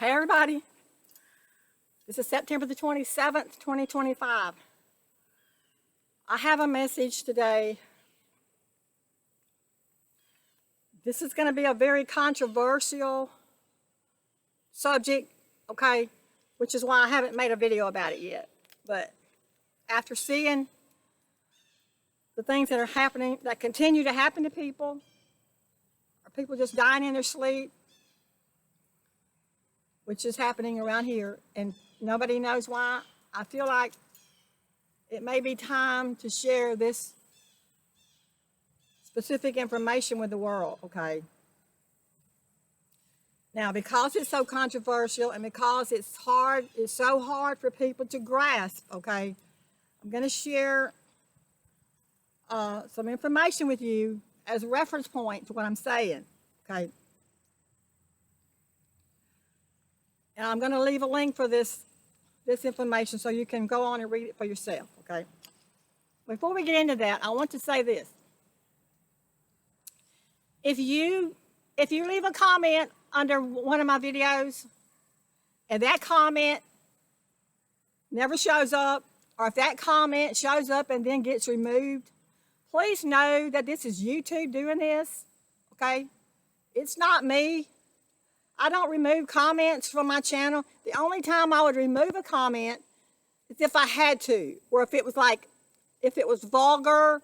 Hey everybody, this is September the 27th, 2025. I have a message today. This is going to be a very controversial subject, okay, which is why I haven't made a video about it yet. But after seeing the things that are happening, that continue to happen to people, are people just dying in their sleep, which is happening around here, and nobody knows why. I feel like it may be time to share this specific information with the world, okay? Now, because it's so controversial and because it's so hard for people to grasp, okay, I'm going to share some information with you as a reference point to what I'm saying, okay? And I'm going to leave a link for this information so you can go on and read it for yourself, okay? Before we get into that, I want to say this. If you leave a comment under one of my videos and that comment never shows up, or if that comment shows up and then gets removed, please know that this is YouTube doing this, okay? It's not me. I don't remove comments from my channel. The only time I would remove a comment is if I had to, or if it was vulgar,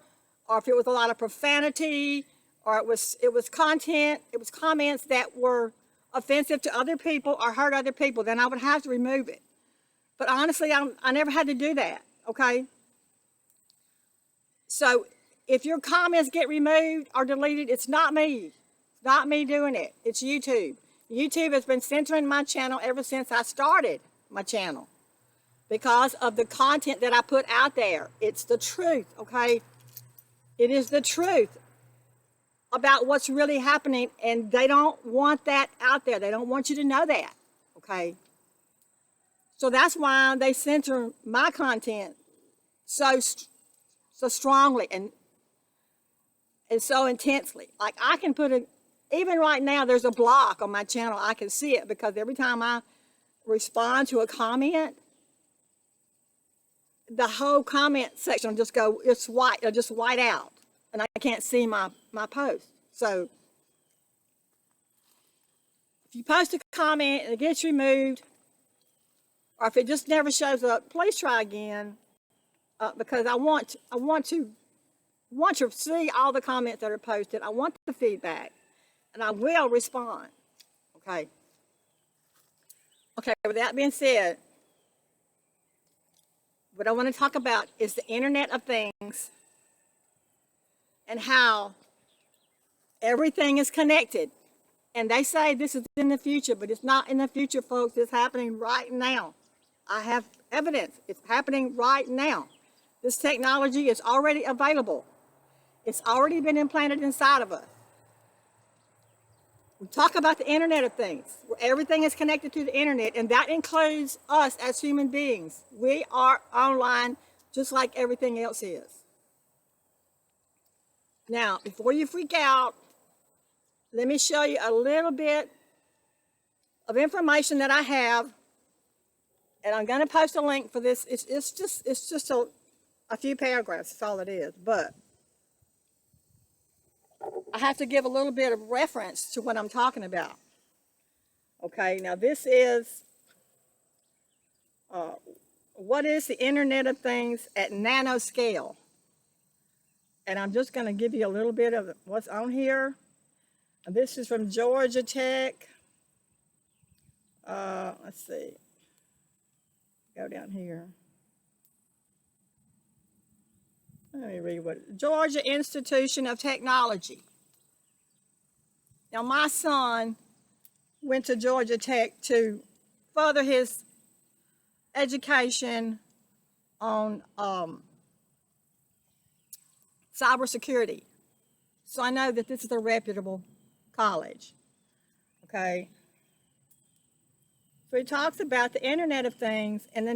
or if it was a lot of profanity, or it was comments that were offensive to other people or hurt other people, then I would have to remove it. But honestly, I never had to do that, okay? So if your comments get removed or deleted, it's not me. It's not me doing it. It's YouTube. YouTube has been censoring my channel ever since I started my channel because of the content that I put out there. It's the truth, okay? It is the truth about what's really happening, and they don't want that out there. They don't want you to know that, okay? So that's why they censor my content so strongly and so intensely. Like I can put a even right now, there's a block on my channel. I can see it because every time I respond to a comment, the whole comment section will just go, it's white, it'll just white out. And I can't see my post. So if you post a comment and it gets removed, or if it just never shows up, please try again. Because I want to see all the comments that are posted. I want the feedback. And I will respond, okay? Okay, with that being said, what I want to talk about is the Internet of Things and how everything is connected. And they say this is in the future, but it's not in the future, folks. It's happening right now. I have evidence. It's happening right now. This technology is already available. It's already been implanted inside of us. We talk about the Internet of Things, where everything is connected to the Internet, and that includes us as human beings. We are online just like everything else is. Now, before you freak out, let me show you a little bit of information that I have, and I'm going to post a link for this. It's just a few paragraphs, that's all it is, but I have to give a little bit of reference to what I'm talking about. Okay, now this is, what is the Internet of Things at nanoscale? And I'm just going to give you a little bit of what's on here. And this is from Georgia Tech. Let's see. Go down here. Let me read what, Georgia Institution of Technology. Now, my son went to Georgia Tech to further his education on cybersecurity. So I know that this is a reputable college, okay? So he talks about the Internet of Things and the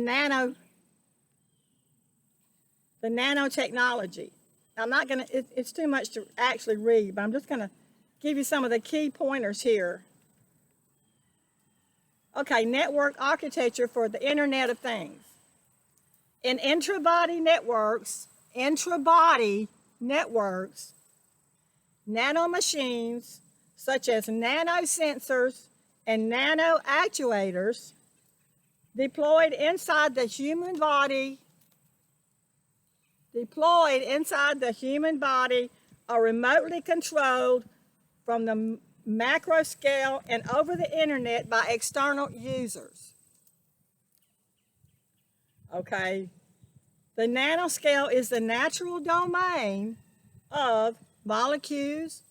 nanotechnology. Now, I'm not going to, it's too much to actually read, but I'm just going to give you some of the key pointers here Okay, network architecture for the Internet of Things. In intrabody networks, nanomachines such as nanosensors and nanoactuators deployed inside the human body are remotely controlled from the macro scale and over the internet by external users. Okay, the nanoscale is the natural domain of molecules,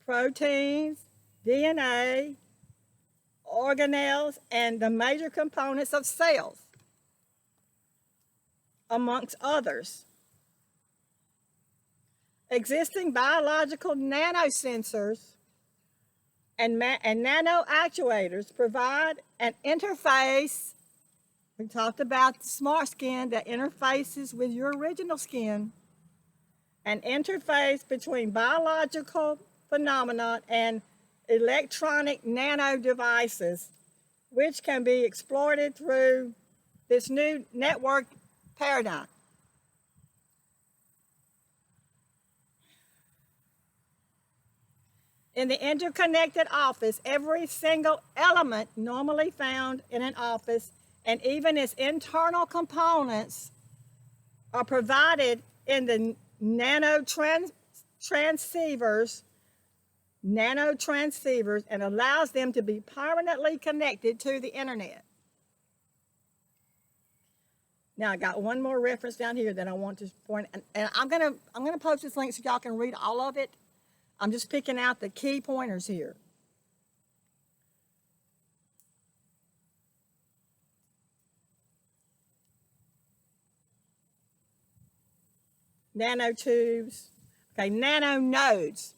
proteins, DNA, organelles, and the major components of cells, amongst others. Existing biological nanosensors and nanoactuators provide an interface. We talked about the smart skin that interfaces with your original skin. An interface between biological phenomena and electronic nano devices, which can be exploited through this new network paradigm. In the interconnected office, every single element normally found in an office and even its internal components are provided in the nanotransceivers and allows them to be permanently connected to the internet. Now I got one more reference down here that I want to point, and I'm gonna post this link so y'all can read all of it. I'm just picking out the key pointers here. Nanotubes. Okay, nanonodes.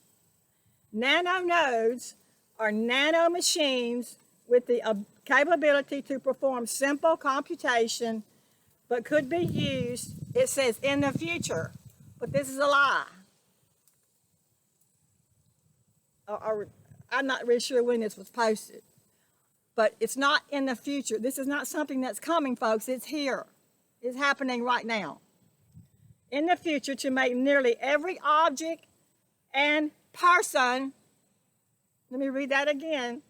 Nanonodes are nanomachines with the capability to perform simple computation, but could be used, it says, in the future. But this is a lie. I'm not really sure when this was posted. But it's not in the future. This is not something that's coming, folks. It's here. It's happening right now. In the future, to make nearly every object and person, let me read that again.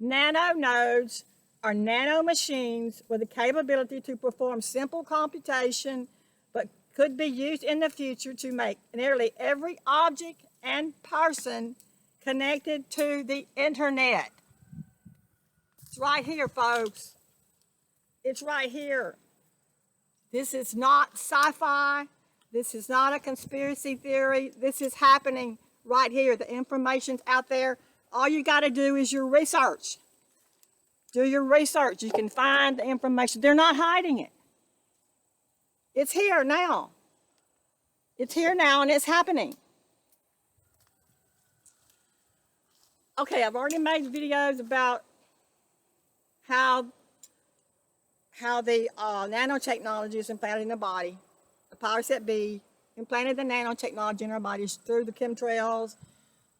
Nanonodes are nanomachines with the capability to perform simple computation, but could be used in the future to make nearly every object and person connected to the internet. It's right here, folks. It's right here. This is not sci-fi. This is not a conspiracy theory. This is happening right here. The information's out there. All you got to do is your research. Do your research. You can find the information. They're not hiding it. It's here now. It's here now and it's happening. Okay, I've already made videos about how the nanotechnology is implanted in the body. The powers that be implanted the nanotechnology in our bodies through the chemtrails.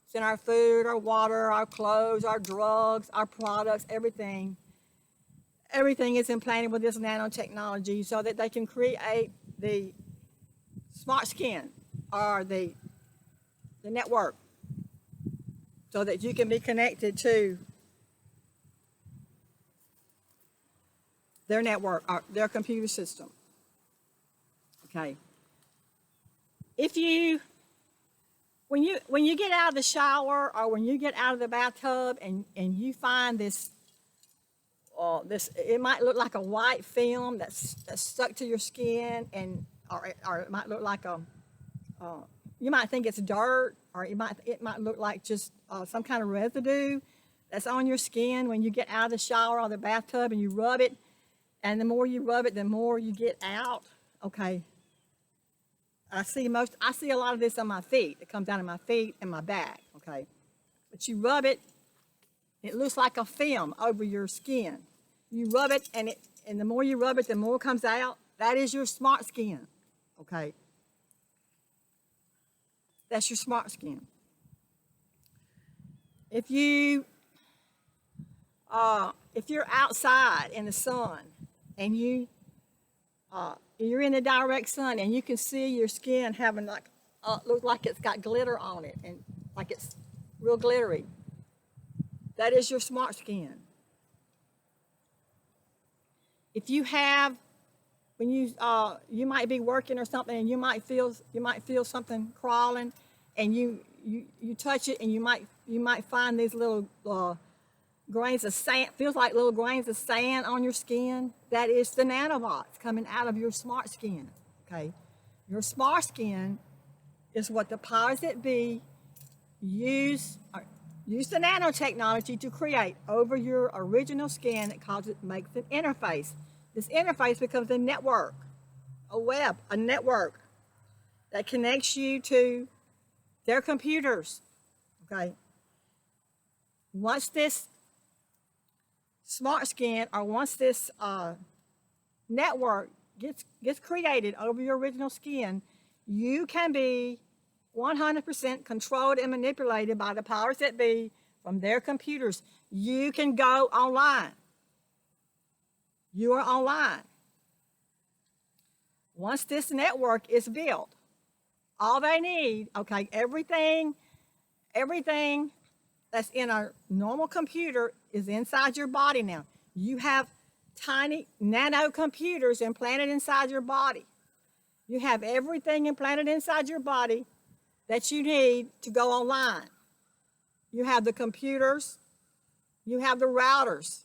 It's in our food, our water, our clothes, our drugs, our products, everything. Everything is implanted with this nanotechnology so that they can create the smart skin or the network so that you can be connected to their network, or their computer system. Okay. When you get out of the shower or when you get out of the bathtub and you find this, it might look like a white film that's stuck to your skin, or it might look like you might think it's dirt, or it might look like just some kind of residue that's on your skin when you get out of the shower or the bathtub and you rub it. And the more you rub it, the more you get out. Okay. I see a lot of this on my feet. It comes out of my feet and my back. Okay. But you rub it, it looks like a film over your skin. You rub it, and the more you rub it, the more comes out. That is your smart skin. Okay. That's your smart skin. If you if you're outside in the sun and you're in the direct sun and you can see your skin having like looks like it's got glitter on it and like it's real glittery, that is your smart skin. If you have, when you might be working or something and you might feel something crawling, and you touch it and you might find these little grains of sand, feels like little grains of sand on your skin. That is the nanobots coming out of your smart skin. Okay, your smart skin is what the powers that be use the nanotechnology to create over your original skin that makes an interface. This interface becomes a network, a network that connects you to their computers. Okay. Once this smart skin, or once this network gets created over your original skin, you can be 100% controlled and manipulated by the powers that be from their computers. You can go online. You are online. Once this network is built, all they need, okay, everything that's in a normal computer is inside your body now. You have tiny nano computers implanted inside your body. You have everything implanted inside your body that you need to go online. You have the computers, you have the routers.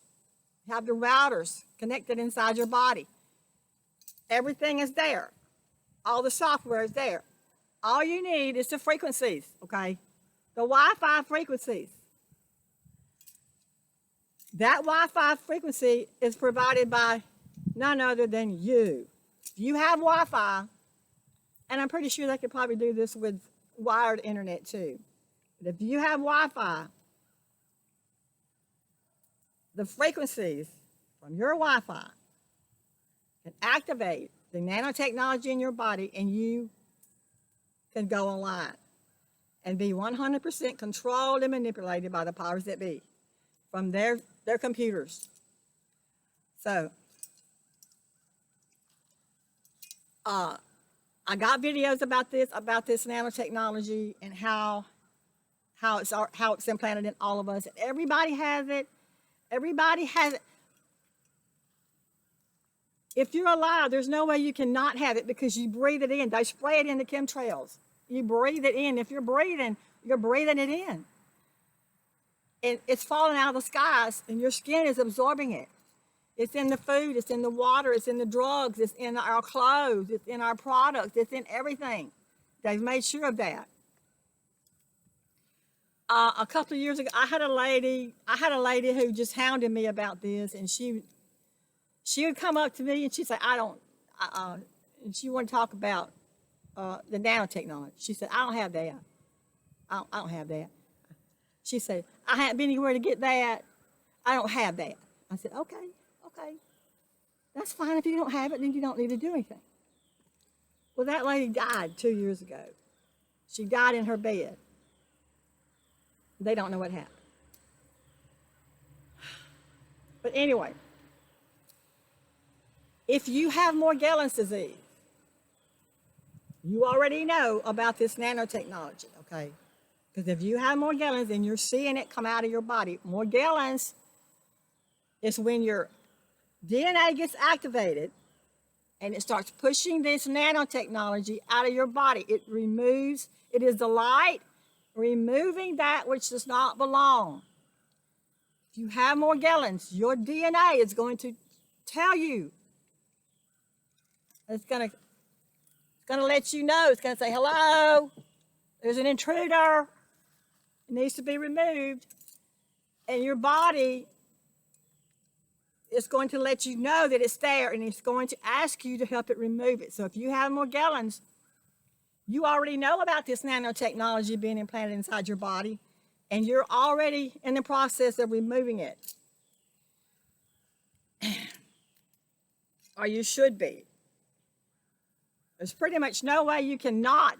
You have the routers connected inside your body. Everything is there. All the software is there. All you need is the frequencies, okay? The Wi-Fi frequencies. That Wi-Fi frequency is provided by none other than you. You have Wi-Fi, and I'm pretty sure they could probably do this with wired internet too. But if you have Wi-Fi, the frequencies from your Wi-Fi can activate the nanotechnology in your body, and you can go online and be 100% controlled and manipulated by the powers that be from their computers. So, I got videos about this nanotechnology and how it's implanted in all of us. Everybody has it. Everybody has it. If you're alive, there's no way you cannot have it because you breathe it in. They spray it in the chemtrails. You breathe it in. If you're breathing it in. And it's falling out of the skies, and your skin is absorbing it. It's in the food, it's in the water, it's in the drugs, it's in our clothes, it's in our products, it's in everything. They've made sure of that. A couple of years ago, I had a lady who just hounded me about this, and she would come up to me and she'd say, and she wanted to talk about the nanotechnology. She said, I don't have that. I don't have that. She said, I haven't been anywhere to get that. I don't have that. I said, okay. That's fine. If you don't have it, then you don't need to do anything. Well, that lady died 2 years ago. She died in her bed. They don't know what happened. But anyway, if you have Morgellons disease, you already know about this nanotechnology, okay? Because if you have Morgellons and you're seeing it come out of your body, Morgellons is when your DNA gets activated and it starts pushing this nanotechnology out of your body. It is the light removing that which does not belong. If you have Morgellons, your DNA is going to tell you. It's going to let you know. It's going to say, hello, there's an intruder. It needs to be removed. And your body is going to let you know that it's there, and it's going to ask you to help it remove it. So if you have Morgellons, you already know about this nanotechnology being implanted inside your body, and you're already in the process of removing it. Or you should be. There's pretty much no way you cannot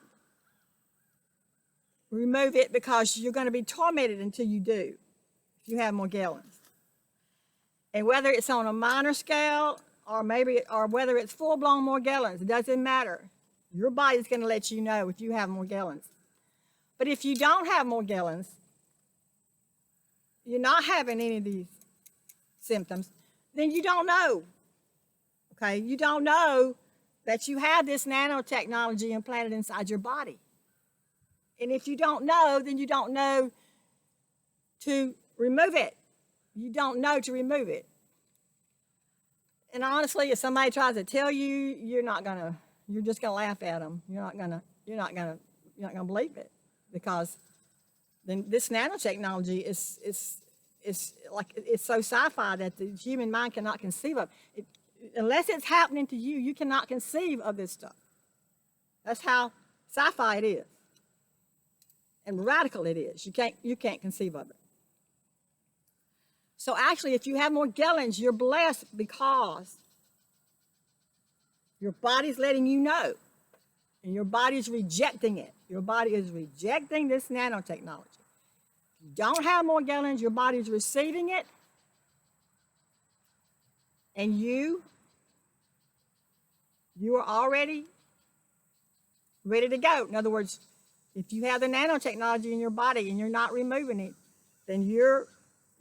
remove it because you're going to be tormented until you do, if you have Morgellons. And whether it's on a minor scale or whether it's full-blown Morgellons, it doesn't matter. Your body's going to let you know if you have Morgellons. But if you don't have Morgellons, you're not having any of these symptoms, then you don't know. Okay, you don't know that you have this nanotechnology implanted inside your body. And if you don't know, then you don't know to remove it. You don't know to remove it. And honestly, if somebody tries to tell you, you're just gonna laugh at them. You're not gonna believe it, because then this nanotechnology is like, it's so sci-fi that the human mind cannot conceive of it. Unless it's happening to you, you cannot conceive of this stuff. That's how sci-fi it is, and radical it is. You can't conceive of it. So actually, if you have Morgellons, you're blessed, because your body's letting you know, and your body's rejecting it. Your body is rejecting this nanotechnology. If you don't have Morgellons, your body's receiving it, and you are already ready to go. In other words, if you have the nanotechnology in your body and you're not removing it, then you're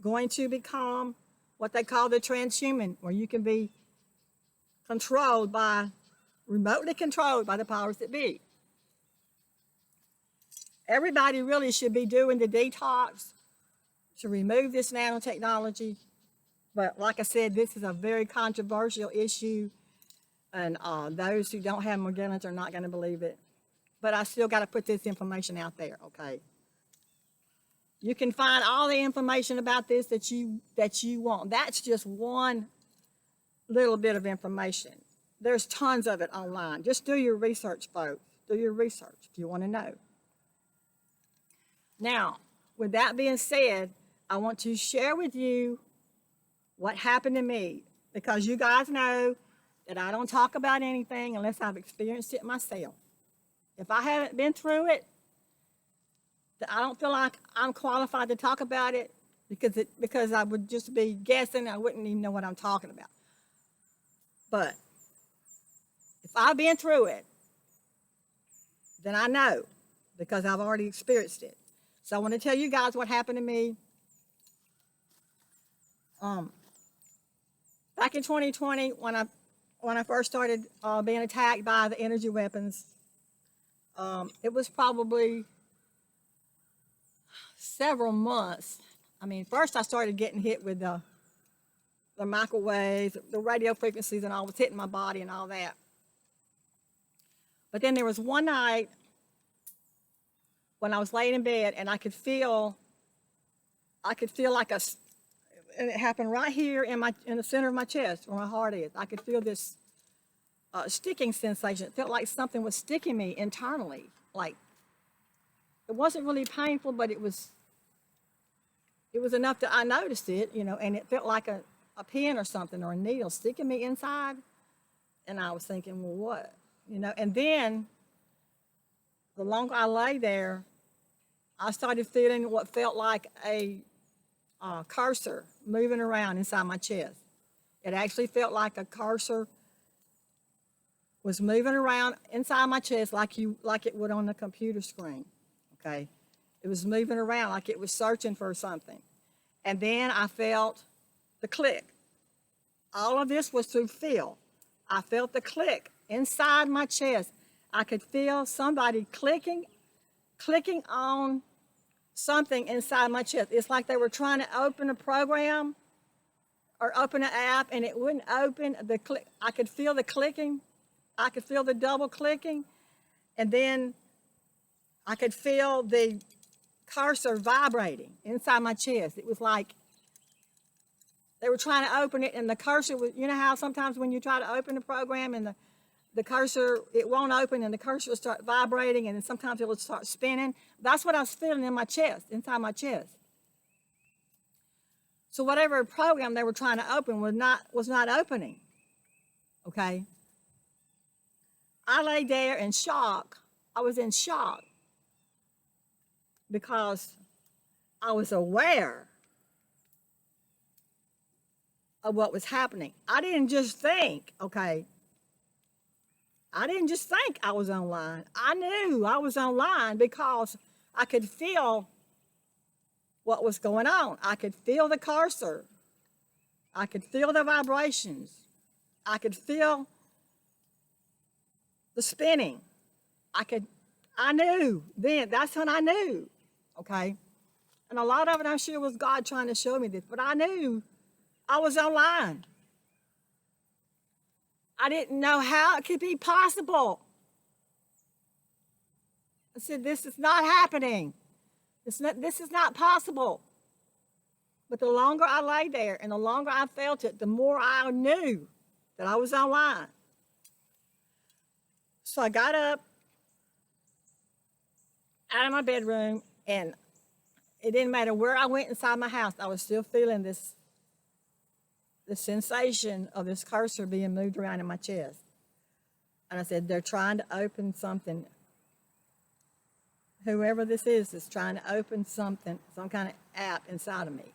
going to become what they call the transhuman, where you can be remotely controlled by the powers that be. Everybody really should be doing the detox to remove this nanotechnology. But like I said, this is a very controversial issue, and those who don't have Morgellons are not going to believe it. But I still got to put this information out there, okay? You can find all the information about this that you want. That's just one little bit of information. There's tons of it online. Just do your research, folks. Do your research if you want to know. Now, with that being said, I want to share with you what happened to me, because you guys know that I don't talk about anything unless I've experienced it myself. If I haven't been through it, I don't feel like I'm qualified to talk about it, because I would just be guessing. I wouldn't even know what I'm talking about. But if I've been through it, then I know, because I've already experienced it. So I want to tell you guys what happened to me. Back in 2020, when I first started being attacked by the energy weapons, it was probably several months. I mean, first I started getting hit with the microwaves, the radio frequencies, and all was hitting my body and all that. But then there was one night when I was laying in bed, and I could feel like and it happened right here in the center of my chest, where my heart is. I could feel this sticking sensation. It felt like something was sticking me internally. Like, it wasn't really painful, but it was enough that I noticed it, and it felt like a pin or something, or a needle sticking me inside. And I was thinking, well, what? And then the longer I lay there, I started feeling what felt like a cursor moving around inside my chest. It actually felt like a cursor was moving around inside my chest like it would on the computer screen. Okay, it was moving around like it was searching for something. And then I felt the click. All of this was through feel. I felt the click inside my chest. I could feel somebody clicking on something inside my chest. It's like they were trying to open a program or open an app, and it wouldn't open. I could feel the clicking. I could feel the double clicking. And then I could feel the cursor vibrating inside my chest. It was like they were trying to open it, and the cursor was, how sometimes when you try to open a program and the cursor, it won't open, and the cursor will start vibrating, and then sometimes it will start spinning. That's what I was feeling in my chest, inside my chest. So whatever program they were trying to open was not opening. Okay? I lay there in shock. I was in shock because I was aware of what was happening. I didn't just think, okay, I didn't just think I was online. I knew I was online because I could feel what was going on. I could feel the cursor. I could feel the vibrations. I could feel the spinning. I knew then. That's when I knew, okay? And a lot of it, I'm sure, was God trying to show me this, but I knew I was online. I didn't know how it could be possible. I said, this is not happening. This is not possible. But the longer I lay there and the longer I felt it, the more I knew that I was online. So I got up out of my bedroom, and it didn't matter where I went inside my house, I was still feeling this sensation of this cursor being moved around in my chest. And I said, they're trying to open something. Whoever this is trying to open something, some kind of app inside of me.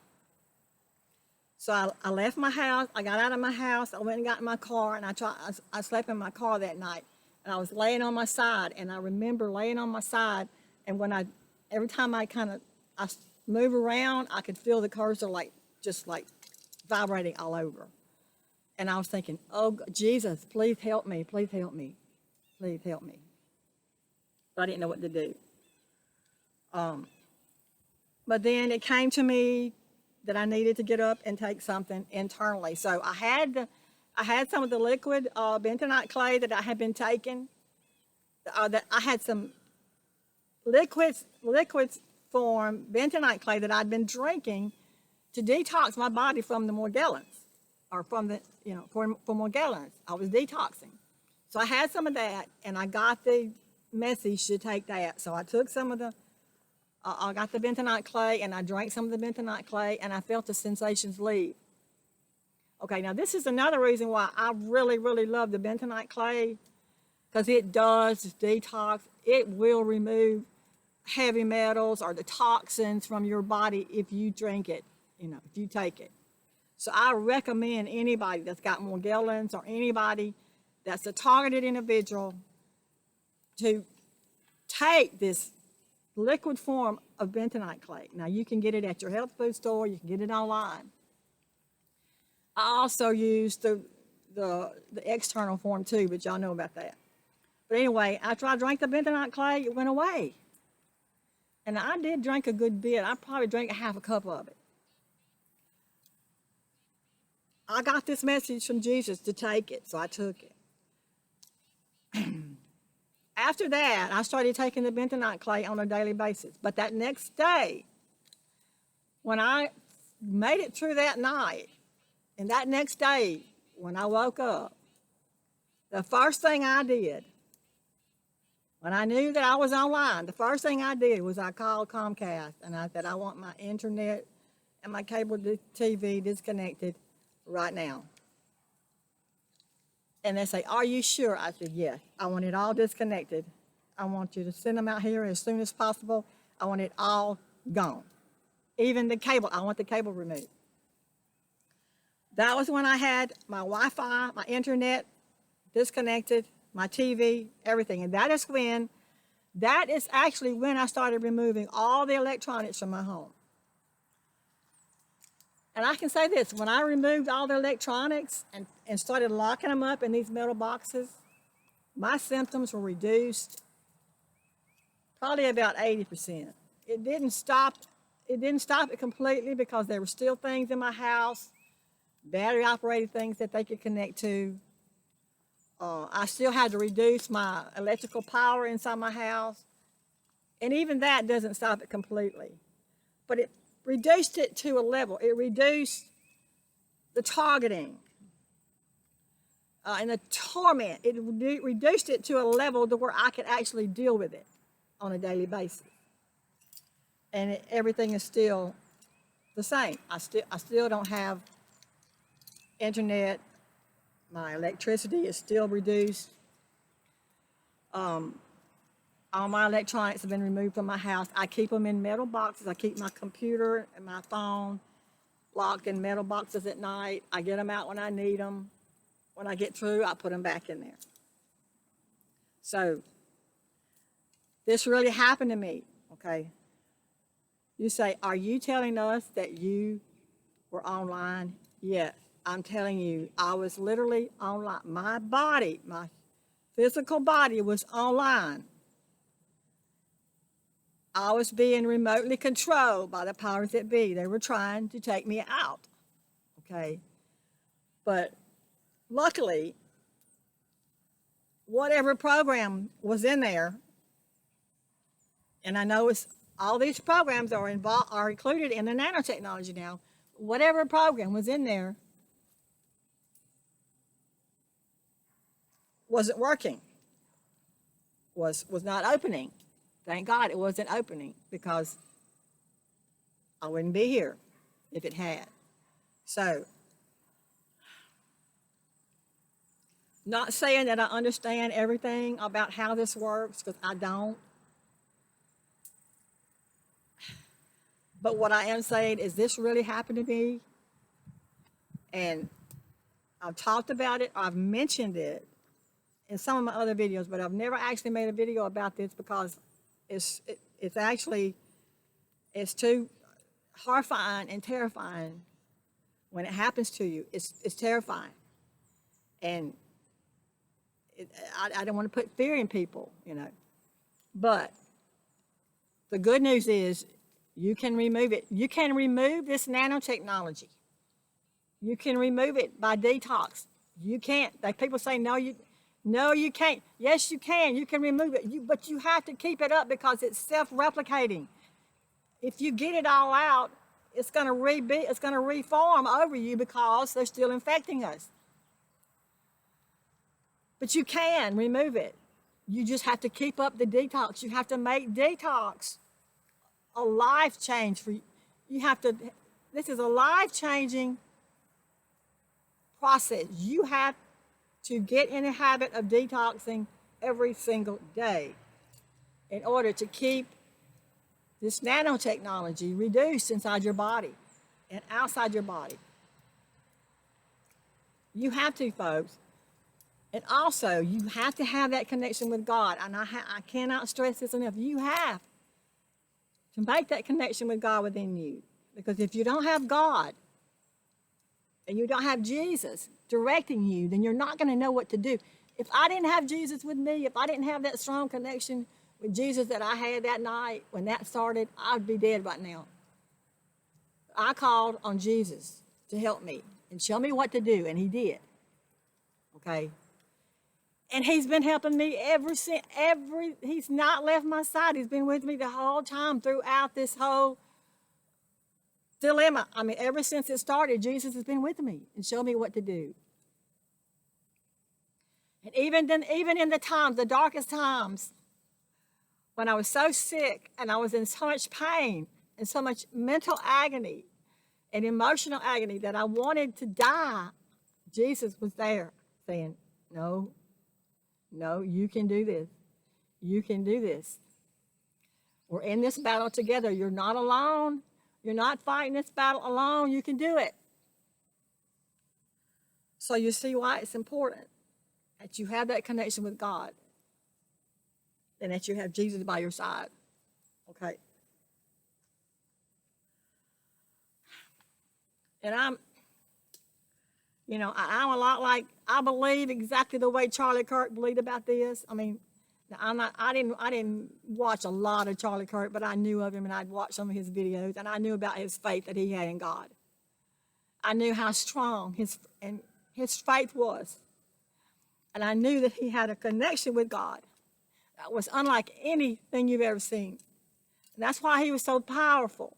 So I left my house. I got out of my house. I went and got in my car, and I slept in my car that night. And I was laying on my side, and I remember laying on my side, and every time I move around, I could feel the cursor just vibrating all over. And I was thinking, oh, Jesus, please help me, please help me, please help me. But I didn't know what to do. But then it came to me that I needed to get up and take something internally. So I had some of the liquid bentonite clay that I had been taking. That I had some liquids form bentonite clay that I'd been drinking to detox my body from the Morgellons, or from the, for Morgellons. I was detoxing. So I had some of that, and I got the message to take that. So I took some of I got the bentonite clay, and I drank some of the bentonite clay, and I felt the sensations leave. Okay, now this is another reason why I really, really love the bentonite clay, because it does detox. It will remove heavy metals or the toxins from your body if you drink it, if you take it. So I recommend anybody that's got Morgellons or anybody that's a targeted individual to take this liquid form of bentonite clay. Now, you can get it at your health food store. You can get it online. I also use the external form too, but y'all know about that. But anyway, after I drank the bentonite clay, it went away. And I did drink a good bit. I probably drank a half a cup of it. I got this message from Jesus to take it, so I took it. After that, I started taking the bentonite clay on a daily basis. But that next day, when I made it through that night, and that next day, when I woke up, the first thing I did, when I knew that I was online, the first thing I did was I called Comcast, and I said, I want my internet and my cable TV disconnected right now. And they say, are you sure? I said, yes. I want it all disconnected. I want you to send them out here as soon as possible. I want it all gone. Even the cable, I want the cable removed. That was when I had my Wi-Fi, my internet disconnected, my TV, everything. And that is actually when I started removing all the electronics from my home. And I can say this, when I removed all the electronics and started locking them up in these metal boxes, my symptoms were reduced probably about 80%. It didn't stop it completely, because there were still things in my house, battery operated things that they could connect to. I still had to reduce my electrical power inside my house. And even that doesn't stop it completely. But it reduced it to a level. It reduced the targeting and the torment. It reduced it to a level to where I could actually deal with it on a daily basis. And everything is still the same. I still don't have internet. My electricity is still reduced. All my electronics have been removed from my house. I keep them in metal boxes. I keep my computer and my phone locked in metal boxes at night. I get them out when I need them. When I get through, I put them back in there. So this really happened to me, okay? You say, are you telling us that you were online? Yes, I'm telling you, I was literally online. My body, my physical body was online. I was being remotely controlled by the powers that be. They were trying to take me out, okay? But luckily, whatever program was in there, and I know it's all these programs are included in the nanotechnology now. Whatever program was in there wasn't working, was not opening. Thank God it wasn't opening, because I wouldn't be here if it had. So, not saying that I understand everything about how this works, because I don't. But what I am saying is this really happened to me, and I've talked about it, I've mentioned it in some of my other videos, but I've never actually made a video about this because it's too horrifying and terrifying when it happens to you. It's terrifying, and I don't want to put fear in people, But the good news is you can remove it. You can remove this nanotechnology. You can remove it by detox. You can't. Like people say, no, you can't. Yes, you can. You can remove it. But you have to keep it up because it's self-replicating. If you get it all out, it's going to reform over you because they're still infecting us. But you can remove it. You just have to keep up the detox. You have to make detox a life change for you. This is a life-changing process. You have to get in a habit of detoxing every single day in order to keep this nanotechnology reduced inside your body and outside your body. You have to, folks. And also, you have to have that connection with God. And I cannot stress this enough. You have to make that connection with God within you. Because if you don't have God and you don't have Jesus directing you, then you're not going to know what to do. If I didn't have Jesus with me, if I didn't have that strong connection with Jesus that I had that night when that started, I'd be dead right now. I called on Jesus to help me and show me what to do, and he did. Okay? And he's been helping me ever since. He's not left my side. He's been with me the whole time throughout this whole dilemma. I mean, ever since it started, Jesus has been with me and showed me what to do. And even in the times, the darkest times, when I was so sick and I was in so much pain and so much mental agony and emotional agony that I wanted to die, Jesus was there saying, no, you can do this. You can do this. We're in this battle together. You're not alone. You're not fighting this battle alone. You can do it. So you see why it's important that you have that connection with God and that you have Jesus by your side. Okay? And I'm a lot like, I believe exactly the way Charlie Kirk believed about this. I mean, I didn't watch a lot of Charlie Kirk, but I knew of him and I'd watched some of his videos and I knew about his faith that he had in God. I knew how strong his faith was. And I knew that he had a connection with God that was unlike anything you've ever seen. And that's why he was so powerful.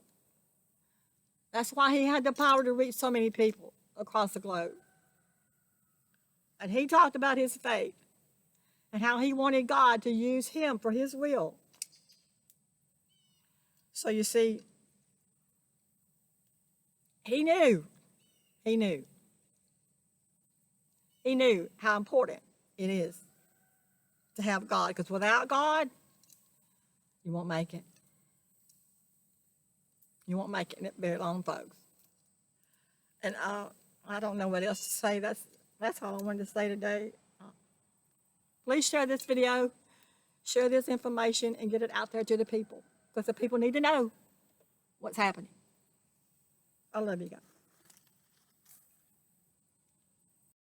That's why he had the power to reach so many people across the globe. And he talked about his faith and how he wanted God to use him for his will. So you see, he knew how important it is to have God, because without God, you won't make it. You won't make it very long, folks. And I don't know what else to say. That's all I wanted to say today. Please share this video, share this information, and get it out there to the people, because the people need to know what's happening. I love you guys.